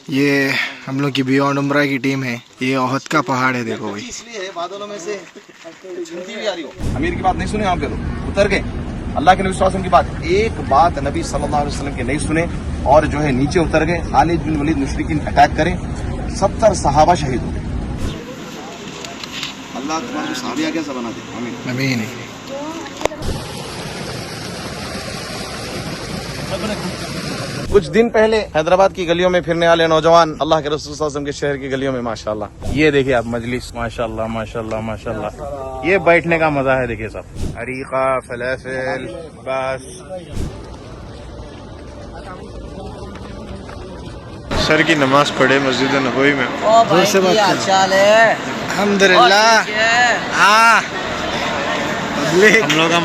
یہ ہم لوگ کی بیونڈ عمرہ کی ٹیم ہے. یہ احد کا پہاڑ ہے, دیکھو بھائی. اس لیے بادلوں میں سے چنتی بھی آ رہی ہو. امیر کی بات نہیں سنے, آپ کے تو اتر گئے. اللہ کے نبی صلی اللہ علیہ وسلم کی بات, ایک بات نبی صلی اللہ علیہ وسلم کے نہیں سنے اور جو ہے نیچے اتر گئے. خالد بن ولید مشرکین اٹیک کریں, 70 صحابہ شہید ہو گئے. اللہ تمہارے صحابیہ کیسا بنا دے. آمین امین. کچھ دن پہلے حیدرآباد کی گلیوں میں پھرنے والے نوجوان اللہ کے رسول صلی اللہ علیہ وسلم کے شہر کی گلیوں میں ماشاءاللہ. یہ دیکھیں آپ مجلس, ماشاءاللہ ماشاءاللہ ماشاءاللہ. یہ بیٹھنے کا مزہ ہے. دیکھیں سب عریقہ, فلافل, بس. سر کی نماز پڑھے مسجد نبوی میں. زور سے بات کرو. الحمدللہ. ہاں ہم لوگ کا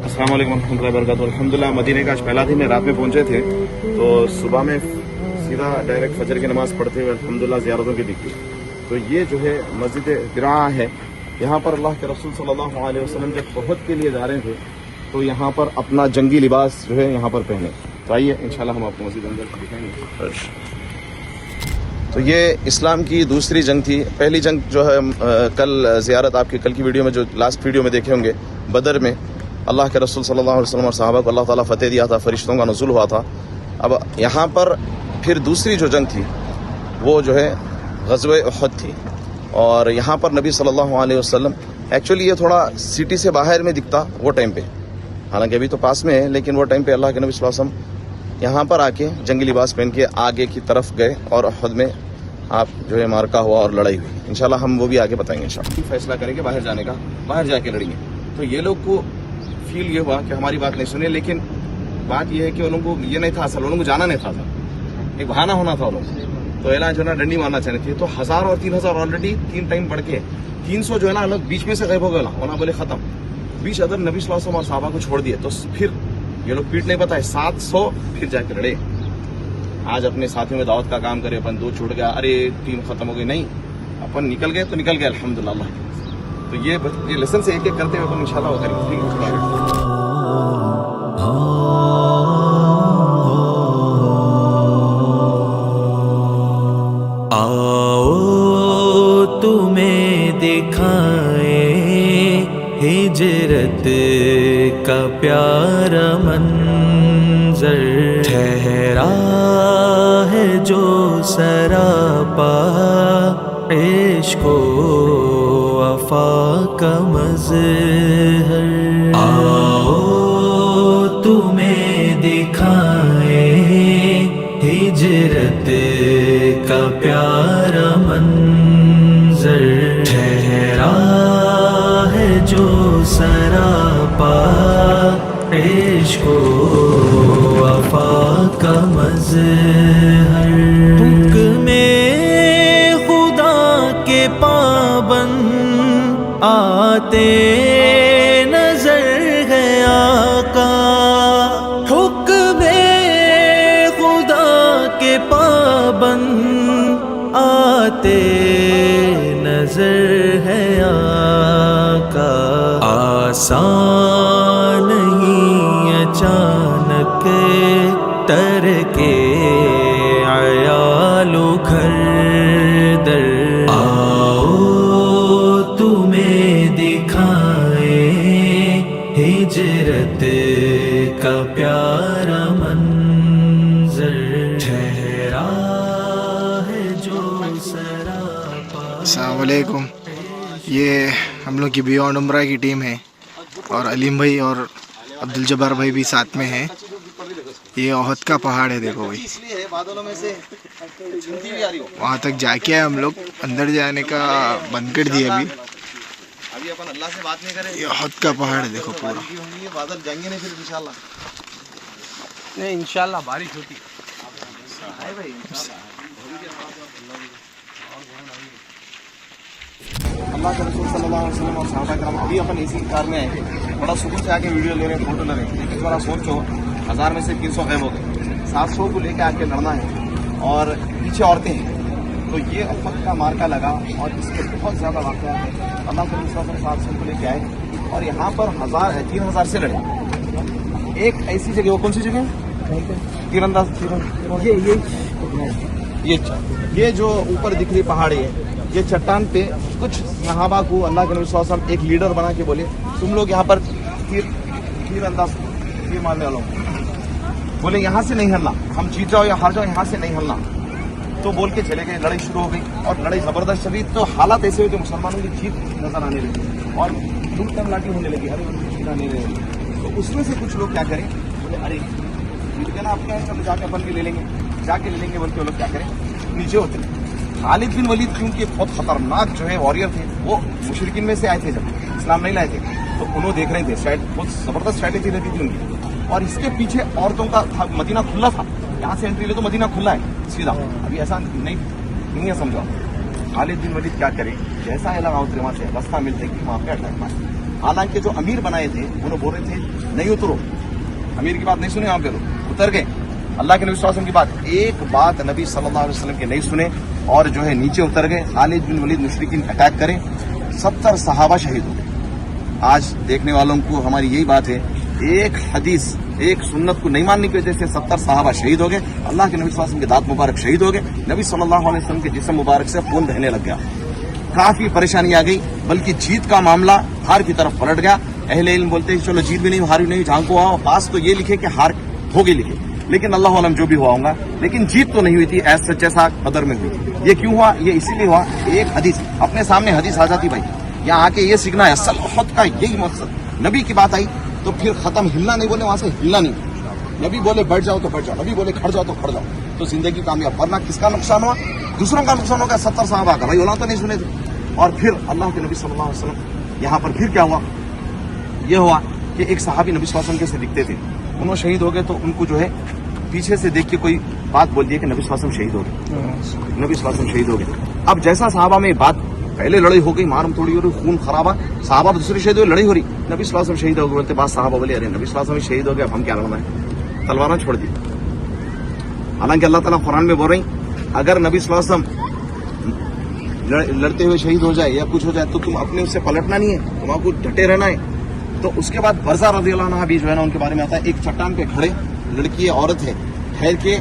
السلام علیکم ورحمۃ اللہ وبرکاتہ. الحمدللہ مدینے کا آج پہلا دن ہے. رات میں پہنچے تھے تو صبح میں سیدھا ڈائریکٹ فجر کی نماز پڑھتے ہوئے الحمدللہ زیارتوں کی دکھی. تو یہ جو ہے مسجد درعا ہے. یہاں پر اللہ کے رسول صلی اللہ علیہ وسلم جب احد کے لیے جا رہے تھے تو یہاں پر اپنا جنگی لباس جو ہے یہاں پر پہنے. تو آئیے انشاءاللہ ہم آپ کو مسجد اندر دکھائیں گے. تو یہ اسلام کی دوسری جنگ تھی. پہلی جنگ جو ہے کل زیارت آپ کی کل کی ویڈیو میں جو لاسٹ ویڈیو میں دیکھے ہوں گے, بدر میں اللہ کے رسول صلی اللہ علیہ وسلم اور صحابہ کو اللہ تعالیٰ فتح دیا تھا, فرشتوں کا نزول ہوا تھا. اب یہاں پر پھر دوسری جو جنگ تھی وہ جو ہے غزوہ احد تھی. اور یہاں پر نبی صلی اللہ علیہ وسلم ایکچولی یہ تھوڑا سٹی سے باہر میں دکھتا وہ ٹائم پہ, حالانکہ ابھی تو پاس میں ہے, لیکن وہ ٹائم پہ اللہ کے نبی صلی اللہ علیہ وسلم یہاں پر آ کے جنگی لباس پہن کے آگے کی طرف گئے اور احد میں آپ جو ہے مارکا ہوا اور لڑائی ہوئی. انشاءاللہ ہم وہ بھی آگے بتائیں گے. انشاءاللہ فیصلہ کریں گے باہر جانے کا, باہر جا کے لڑیں گے. تو یہ لوگ کو فیل یہ ہوا کہ ہماری بات نہیں سنی, لیکن بات یہ ہے کہ ان کو یہ نہیں تھا, اصل ان کو جانا نہیں تھا, ایک بہانہ ہونا تھا. ان کو تو اعلان جو ہے نا ڈنڈی مارنا چاہتے تھے. تو 1000 اور 3000 آلریڈی 3 ٹائم پڑھ کے 300 جو ہے نا الگ بیچ میں سے غائب ہو گیا نا, بولے ختم. 20 ادھر نبی صلی اللہ علیہ وسلم اور صحابہ کو چھوڑ دیے. تو پھر یہ لوگ پیٹ نہیں بتائے, 700 پھر جا کے لڑے. آج اپنے ساتھیوں میں دعوت کا کام کرے, اپن 2 چھوٹ گیا, ارے 3 ختم ہو گئی. نہیں, اپن نکل گئے تو نکل گئے الحمدللہ اللہ. تو یہ لیسن سے ایک ایک کرتے ہوئے اپن انشاءاللہ وہ کریں گے. ٹھیک ہے. آؤ تمہیں دکھائے ہجرت کا پیارا منظر, ٹھہرا ہے جو سراپا عشق و وفا کا مظہر. آؤ تمہیں دکھائے ہجرت کا پیارا منظر, ٹھہرا ہے جو سراپا عشق و وفا کا مظہر. حکم خدا کے پابند آتے نظر ہے آقا, حکم خدا کے پابند آتے نظر ہے آقا. آسان نہیں اچانک ترک عیال و گھر در. آؤ تمہیں دکھائے ہجرت کا پیارا منظر, ٹھہرا ہے جو سراپا. السلام علیکم. یہ ہم لوگ کی بیونڈ عمرہ کی ٹیم ہے اور علیم بھائی اور عبدالجبار بھائی بھی ساتھ میں ہیں. یہ احد کا پہاڑ ہے, دیکھو بھائی. اس لیے بادلوں میں سے چنتی بھی آ رہی ہو. وہاں تک جا کے ہم لوگ اندر جانے کا بند کر دیا ابھی اپن اللہ سے بات نہیں کریں. یہ احد کا پہاڑ ہے, دیکھو پورا. بادل جائیں گے نہیں پھر انشاءاللہ. نہیں انشاءاللہ بارش ہوتی. اللہ کے رسول صلی اللہ علیہ وسلم اور صحابہ کرام ابھی اپن اسی کار میں آئے, بڑا سکون سے آ کے ویڈیو لے رہے ہیں, فوٹو لے رہے ہیں. اس بار آپ سوچو 1000 میں سے 300 غائب ہو گئے. 700 کو لے کے آ کے لڑنا ہے اور پیچھے عورتیں ہیں. تو یہ احد کا مارکا لگا اور اس کے بہت زیادہ واقعات ہیں. اللہ کے رسول صلی اللہ علیہ وسلم کو لے کے آئے اور یہاں پر 3,000 سے لڑے. ایک ایسی جگہ, وہ کون سی جگہ ہے؟ تیر انداز. یہ جو اوپر دکھ رہی پہاڑی ہے, یہ چٹان پہ کچھ صحابہ کو اللہ کے نبی صلی اللہ علیہ وسلم ایک لیڈر بنا کے بولے تم لوگ یہاں پر تیر انداز تیر مارنے والوں بولے یہاں سے نہیں ہلنا, ہم جیت جاؤ یا ہار جاؤ, یہاں سے نہیں ہلنا. تو بول کے چلے گئے. لڑائی شروع ہو گئی اور لڑائی زبردست چلی. تو حالات ایسے ہوئے کہ مسلمانوں کی جیت نظر آنے لگی اور لوٹ ٹم لاٹھی ہونے لگی, ہر چیز آنے لگی. تو اس میں سے کچھ لوگ کیا کریں, بولے ارے جیت گئے نا, آپ کیا ہے چلو جا کے اپن بھی لے لیں گے, جا کے لے لیں گے بول کے وہ لوگ کیا کریں نیچے اترے. خالد بن ولید کیونکہ بہت خطرناک جو ہے وارئر تھے, وہ مشرکین میں سے آئے تھے جب اسلام نہیں لائے تھے, تو انہوں دیکھ رہے تھے بہت زبردست اسٹریٹجی رہتی تھی ان کی. اور اس کے پیچھے عورتوں کا مدینہ کھلا تھا, یہاں سے انٹری لے تو مدینہ کھلا ہے سیدھا, ابھی ایسا نہیں ہے سمجھو. خالد بن ولید کیا کرے, جیسا لگا اترے وہاں سے رستہ ملتے کہ وہاں پہ اٹیک مارے. حالانکہ جو امیر بنائے تھے انہوں بول رہے تھے نہیں اترو, امیر کی بات نہیں سنے, وہاں پہ لوگ اتر گئے. اللہ کے نبی صلی اللہ علیہ وسلم کی بات, ایک بات نبی صلی اللہ علیہ وسلم کے نہیں سنے اور جو ہے نیچے اتر گئے. خالد بن ولید مشرکین اٹیک کریں, 70 صحابہ شہید ہو گئے. آج دیکھنے والوں کو ہماری یہی بات ہے, ایک حدیث ایک سنت کو نہیں ماننے کی وجہ سے 70 صحابہ شہید ہو گئے. اللہ کے نبی صلی اللہ علیہ وسلم کے دانت مبارک شہید ہو گئے. نبی صلی اللہ علیہ وسلم کے جسم مبارک سے خون بہنے لگ گیا. کافی پریشانی آ گئی, بلکہ جیت کا معاملہ ہار کی طرف پلٹ گیا. اہل علم بولتے ہیں چلو جیت بھی نہیں ہار بھی نہیں, جہاں کو آؤ پاس تو یہ لکھے کہ ہار ہوگی لکھے, لیکن اللہ عالم جو بھی ہوا ہوگا, لیکن جیت تو نہیں ہوئی تھی ایز سچ جیسا بدر میں ہوئی. یہ کیوں ہوا, یہ اسی لیے ہوا, ایک حدیث اپنے سامنے حدیث آ جاتی بھائی, یہاں آ کے یہ سیکھنا ہے اصل احد کا یہی مقصد. نبی کی بات آئی تو پھر ختم, ہلنا نہیں بولے, وہاں سے ہلنا نہیں. نبی بولے بیٹھ جاؤ تو بیٹھ جاؤ, نبی بولے کھڑ جاؤ تو کھڑ جاؤ, تو زندگی کامیاب. ورنہ کس کا نقصان ہوا, دوسروں کا نقصان ہوگا. 70 صحابہ کا بھائی اولا تو نہیں سنے تھے. اور پھر اللہ کے نبی صلی اللہ علیہ وسلم یہاں پر پھر کیا ہوا, یہ ہوا کہ ایک صحابی نبی صلی اللہ علیہ وسلم کے سے دکھتے تھے, انہوں شہید ہو گئے. تو ان کو جو ہے پیچھے سے دیکھ کے کوئی بات بول دی کہ نبی صلی اللہ علیہ وسلم شہید ہو گئے, نبی صلی اللہ علیہ وسلم شہید ہو گئے. اب جیسا صحابہ میں بات, پہلے لڑائی ہو گئی, مارم توڑی ہو رہی, خون خرابہ, صحابہ دوسرے شہید ہوئے, لڑائی ہو رہی, نبی صلی اللہ علیہ وسلم شہید ہو گئے. بولتے بعض صحابہ بولے ارے نبی صلی اللہ علیہ وسلم شہید ہو گئے, اب ہم کیا لڑنا ہے, تلواریں چھوڑ دی. حالانکہ اللہ تعالیٰ قرآن میں بول رہی اگر نبی صلی اللہ علیہ وسلم لڑتے ہوئے شہید ہو جائے یا کچھ ہو جائے تو تم اپنے اس سے پلٹنا نہیں ہے, تم آپ کو ڈٹے رہنا ہے. تو اس کے بعد برزہ رضی اللہ عنہ بھی جو ہے نا ان کے بارے میں آتا ہے, ایک چٹان پہ کھڑے, لڑکی ہے عورت ہے, ٹھہر کے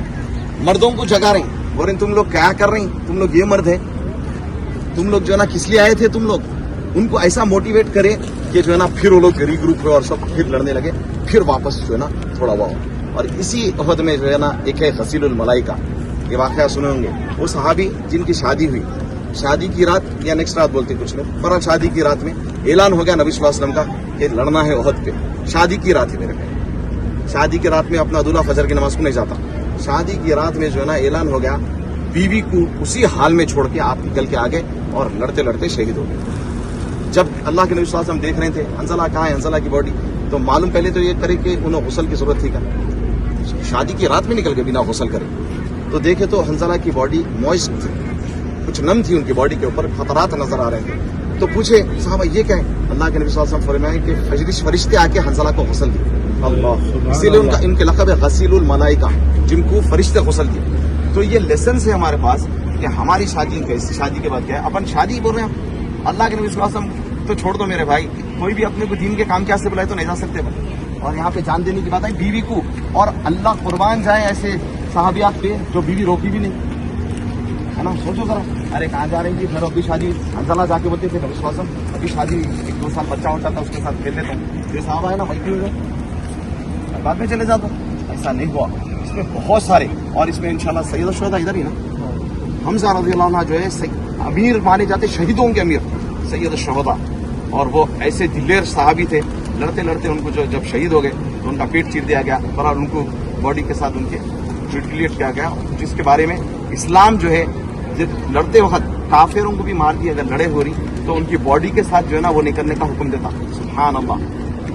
مردوں کو جگا رہی, بول رہے تم لوگ کیا کر رہی, تم لوگ یہ مرد ہے, تم لوگ جو ہے نا کس لیے آئے تھے تم لوگ. ان کو ایسا موٹیویٹ کرے کہ جو ہے نا پھر وہ لوگ ری گروپ ہوئے اور سب پھر لڑنے لگے, پھر واپس جو ہے نا تھوڑا ہوا. اور اسی عہد میں جو ہے نا ایک ہے غسیل الملائکہ, یہ واقعہ سنے ہوں گے. وہ صحابی جن کی شادی ہوئی, شادی کی رات یا نیکسٹ رات بولتے کچھ لوگ, پر شادی کی رات میں اعلان ہو گیا نبی صلی اللہ علیہ وسلم کا کہ لڑنا ہے عہد پہ. شادی کی رات ہے میرے بھائی, شادی کی رات میں اپنا دولہا فجر کی نماز کو نہیں جاتا. شادی کی رات میں جو ہے نا اعلان ہو گیا, بیوی کو اسی حال میں چھوڑ کے آپ نکل کے آگے اور لڑتے لڑتے شہید ہو گئے. جب اللہ کے نبی صلی اللہ علیہ وسلم دیکھ رہے تھے حنظلہ کہاں ہے, حنظلہ کی باڈی, تو معلوم پہلے تو یہ کرے کہ انہیں غسل کی ضرورت تھی کیا, شادی کی رات میں نکل کے بنا غسل کرے. تو دیکھے تو حنظلہ کی باڈی موئسٹ تھی, کچھ نم تھی ان کی باڈی کے اوپر, خطرات نظر آ رہے تھے. تو پوچھے صحابہ یہ کیا ہے, اللہ کے نبی صلی اللہ علیہ وسلم فرمائے کہ فرشتے آ کے حنظلہ کو غسل دیے. اللہ, اسی لیے ان کے لقب ہے غسیل الملائکہ, جن کو فرشتے غسل دیے. تو یہ لیسنس ہے ہمارے پاس کہ ہماری شادی کیسی, شادی کے بعد کیا ہے, اپن شادی بول رہے ہیں. اللہ کے نبی صلی اللہ علیہ وسلم تو چھوڑ دو میرے بھائی, کوئی بھی اپنے کو دین کے کام کے واسطے بلائے تو نہیں جا سکتے بھائی. اور یہاں پہ جان دینے کی بات ہے بیوی کو, اور اللہ قربان جائے ایسے صحابیات پہ جو بیوی روکی بھی نہیں ہے نا. سوچو ذرا, ارے کہاں جا رہی تھی, پھر ابھی شادی, حنظلہ جا کے بولتے تھے نبی صلی اللہ علیہ وسلم ابھی شادی 1-2 سال بچہ ہوتا تھا اس کے ساتھ کھیل لیتا ہوں, یہ صحابہ ہے نا مجبور ہو گئے, بعد میں چلے جاتا. ایسا نہیں ہوا, اس میں بہت سارے, اور اس میں انشاءاللہ سید الشہداء ادھر ہی نا, حمزہ رضی اللہ عنہ جو ہے امیر مانے جاتے, شہیدوں کے امیر, سید الشہداء. اور وہ ایسے دلیر صحابی تھے, لڑتے لڑتے ان کو جب شہید ہو گئے تو ان کا پیٹ چیر دیا گیا, اور ان کو باڈی کے ساتھ ان کے ٹریٹ کیا گیا, جس کے بارے میں اسلام جو ہے لڑتے وقت کافروں کو بھی مار دی اگر لڑے ہو رہی تو ان کی باڈی کے ساتھ جو ہے نا وہ نکلنے کا حکم دیتا. سبحان اللہ,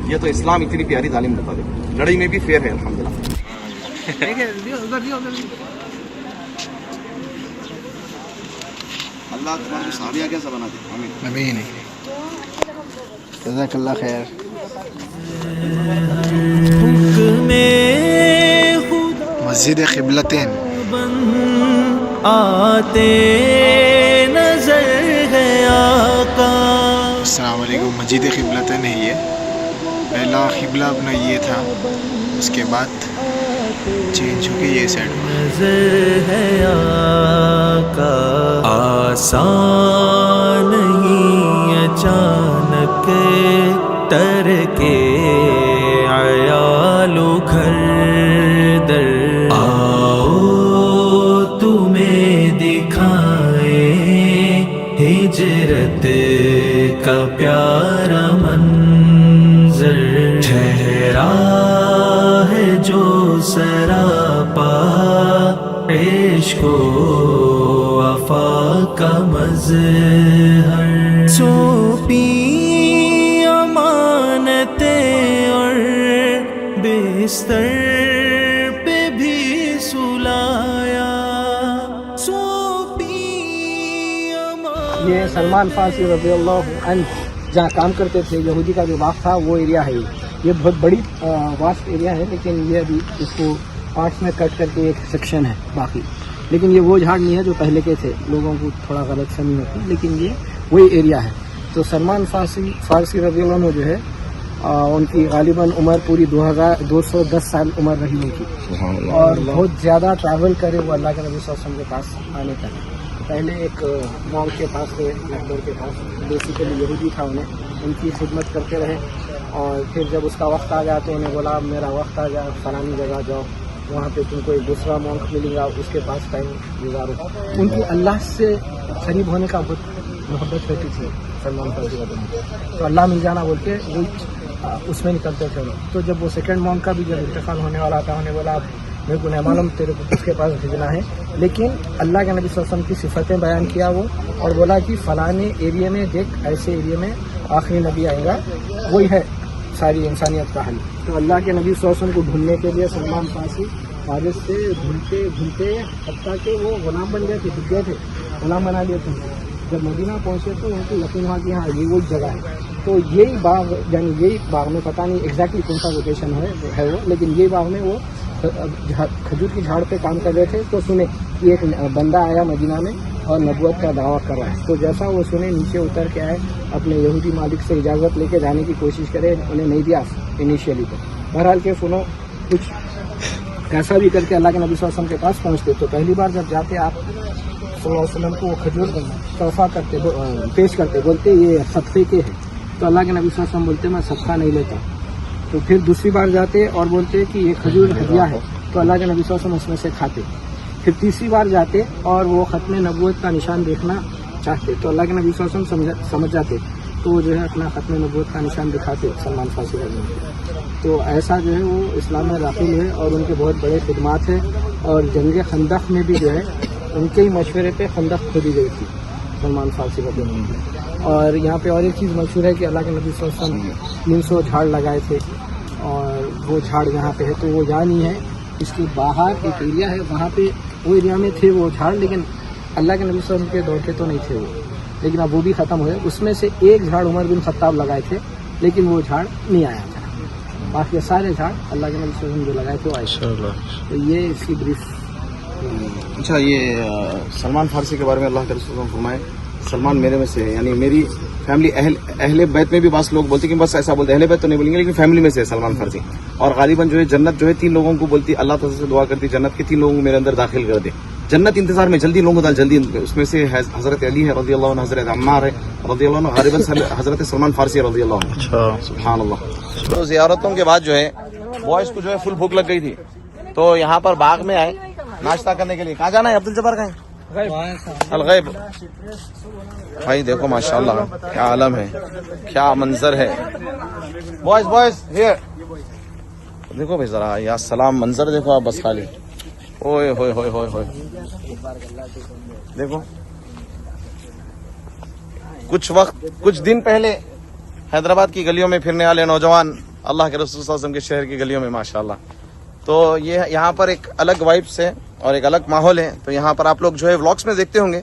یہ تو اسلام اتنی پیاری تعلیم دیتا ہے. لڑائی میں بھی فیئر ہے الحمدللہ. اللہ تمہاری صحابیہ کیسا بنا دے, آمین. امین. جزاک اللہ خیر. مسجد قبلتین آتے نظر ہے آقا. السلام علیکم. مسجد قبلتین ہے یہ. پہلا قبلہ اپنا یہ تھا, اس کے بعد چینج ہو کے یہ سائڈ ہوا. نظر ہے آقا. آسان نہیں اچانک تر کے عیال و گھر در. آؤ تمہیں دکھائیں ہجرت کا پیارا منظر. ٹھہرا ہے جو سراپا عشق و وفا کا مظہر. سونپی امانتیں اور بستر پہ بھی سلایا. سونپی امانتیں. یہ سلمان فارسی رضی اللہ عنہ جہاں کام کرتے تھے, یہودی کا جو باغ تھا وہ ایریا ہے. یہ بہت بڑی واسٹ ایریا ہے, لیکن یہ ابھی اس کو پارٹس میں کٹ کر کے ایک سیکشن ہے باقی. لیکن یہ وہ جھاڑ نہیں ہے جو پہلے کے تھے, لوگوں کو تھوڑا غلط فہمی ہوتی, لیکن یہ وہی ایریا ہے. تو سلمان فارسی رضی اللہ عنہ جو ہے ان کی غالباً عمر پوری 210 سال عمر رہی ان کی, اور بہت زیادہ ٹریول کرے وہ اللہ کے نبی صلی اللہ علیہ وسلم کے پاس آنے تک. پہلے ایک مونک کے پاس گئے, لکبر کے پاس, بیسیکلی یہودی تھا, ان کی خدمت کرتے رہے. اور پھر جب اس کا وقت آ گیا تو انہیں بولا اب میرا وقت آ گیا, فلانی جگہ جاؤ, وہاں پہ تم کو ایک دوسرا مونک ملے گا, اس کے پاس ٹائم گزارو. ان کی اللہ سے قریب ہونے کا بہت محبت ہوتی تھی سلمان فارسی وطن, تو اللہ مل جانا بول کے وہ اس میں نکلتے تھے لوگ. تو جب وہ سیکنڈ مونک کا بھی جب انتقال ہونے والا تھا, انہیں بولا اب میرے کو نہیں معلوم تیرے کو کس کے پاس بھیجنا ہے, لیکن اللہ کے نبی صلی اللہ علیہ وسلم کی صفتیں بیان کیا وہ, اور بولا کہ فلانے ایریے میں دیکھ, ایسے ایریے میں آخری نبی آئے گا, وہی ہے ساری انسانیت کا حل. تو اللہ کے نبی صلی اللہ علیہ وسلم کو ڈھونڈنے کے لیے سلمان فارسی فارس سے ڈھونڈتے ڈھونڈتے حتیٰ کہ وہ غلام بن گئے تھے, بک گئے تھے, غلام بنا لیے تھے. جب مدینہ پہنچے تو ان کو یقین ہوا کہ ہاں یہ وہی جگہ ہے. تو یہی باغ, یعنی یہی باغ میں پتہ نہیں ایگزیکٹلی کون سا لوکیشن ہے وہ, لیکن یہ باغ میں وہ کھجور کی جھاڑ پہ کام کر رہے تھے. تو سنے کہ ایک بندہ آیا مدینہ میں اور نبوت کا دعویٰ کر رہا ہے. تو جیسا وہ سنے نیچے اتر کے آئے, اپنے یہودی مالک سے اجازت لے کے جانے کی کوشش کرے, انہیں نہیں دیا انیشیلی. تو بہرحال کہ سنو کچھ ایسا بھی کر کے اللہ کے نبی صلی اللہ علیہ وسلم کے پاس پہنچتے. تو پہلی بار جب جاتے آپ صلی اللہ علیہ وسلم کو کھجور تحفہ کرتے, پیش کرتے, بولتے یہ صدقے کے ہے. تو اللہ کے نبی صلی اللہ علیہ وسلم بولتے میں صدقہ نہیں لیتا. تو پھر دوسری بار جاتے اور بولتے کہ یہ کھجور ہدیہ ہے. تو اللہ کے نبی صلی اللہ علیہ وسلم اس میں سے کھاتے. پھر تیسری بار جاتے اور وہ ختم نبوت کا نشان دیکھنا چاہتے. تو اللہ کے نبی صلی اللہ علیہ وسلم سمجھ جاتے, تو جو ہے اپنا ختم نبوت کا نشان دکھاتے سلمان فارسی رضی اللہ. تو ایسا جو ہے وہ اسلام میں داخل ہے, اور ان کے بہت بڑے خدمات ہیں. اور جنگ خندق میں بھی جو ہے ان کے ہی مشورے پہ خندق کھودی گئی تھی سلمان فارسی رضی اللہ. اور یہاں پہ اور ایک چیز مشہور ہے کہ اللہ کے نبی صلی اللہ علیہ وسلم 300 جھاڑ لگائے تھے, اور وہ جھاڑ یہاں پہ ہے. تو وہ یہاں نہیں ہے, اس کے باہر ایک ایریا ہے, وہاں پہ وہ ایریا میں تھے وہ جھاڑ, لیکن اللہ کے نبی صلی اللہ علیہ وسلم کے دور کے تو نہیں تھے وہ, لیکن اب وہ بھی ختم ہوئے. اس میں سے ایک جھاڑ عمر بن خطاب لگائے تھے, لیکن وہ جھاڑ نہیں آیا تھا. باقی سارے جھاڑ اللہ کے نبی صلی اللہ علیہ وسلم جو لگائے تھے وہ آئے. تو یہ اس کی بریف. اچھا, یہ سلمان فارسی کے بارے میں اللہ کے رسول نے فرمائے سلمان میرے میں سے ہے, یعنی میری فیملی اہل بیت میں بھی بعض لوگ بولتے ہیں کہ بس ایسا بولتے, اہل بیت تو نہیں بولیں گے لیکن فیملی میں سے ہے سلمان فارسی. اور غالباً جو ہے جنت جو ہے 3 لوگوں کو بولتی, اللہ تعالیٰ سے دعا کرتی جنت کے 3 لوگوں کو میرے اندر داخل کر دے. جنت انتظار میں جلدی لوگوں کو جلدی, اس میں سے حضرت علی ہے رضی اللہ عنہ, حضرت عمار ہے رضی اللہ عنہ, غالباً حضرت سلمان فارسی رضی اللہ عنہ. سبحان اللہ. تو زیارتوں کے بعد جو ہے بوائز کو جو ہے فل بھوک لگ گئی تھی, تو یہاں پر باغ میں آئے ناشتہ کرنے کے لیے. کہاں جانا ہے عبد الجبار؟ کہیں الغیب. بھائی دیکھو ماشاءاللہ کیا عالم ہے, کیا منظر ہے. بوائز ہیئر دیکھو بھائی ذرا, یا سلام منظر دیکھو آپ بس خالی. اوئے ہوئے ہوئے ہوئے ہوئے, دیکھو کچھ دن پہلے حیدرآباد کی گلیوں میں پھرنے والے نوجوان اللہ کے رسول صلی اللہ علیہ وسلم کے شہر کی گلیوں میں ماشاءاللہ. تو یہ یہاں پر ایک الگ وائبس ہے اور ایک الگ ماحول ہے. تو یہاں پر آپ لوگ جو ہے ولاگس میں دیکھتے ہوں گے,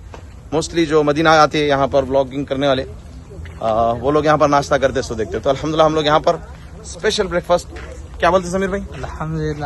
موسٹلی جو مدینہ آتے ہیں یہاں پر ولاگنگ کرنے والے, وہ لوگ یہاں پر ناشتہ کرتے سو دیکھتے. تو الحمدللہ ہم لوگ یہاں پر اسپیشل بریک فاسٹ, کیا بولتے سمیر بھائی؟ الحمدللہ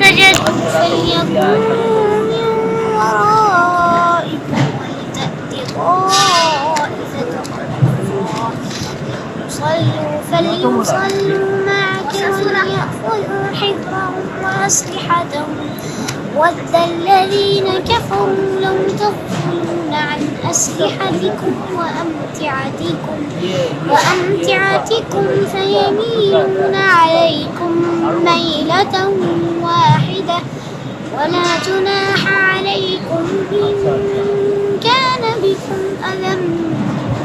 فليكن من ورائكم ولتأت طائفة فليصلوا معك وليأخذوا حذرهم وأسلحتهم. ود الذين كفروا لو تغفلون عن أسلحتكم وأمتعتكم فيميلون عليكم ميلة واحدة. ولا جناح عليكم إن كان بكم أذى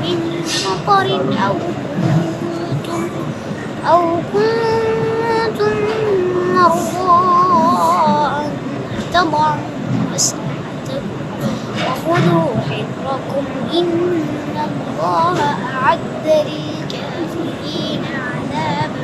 من مطر أو كنتم مرضى أن تضعوا أسلحتكم وخذوا حذركم إن الله أعد للكافرين عذابا.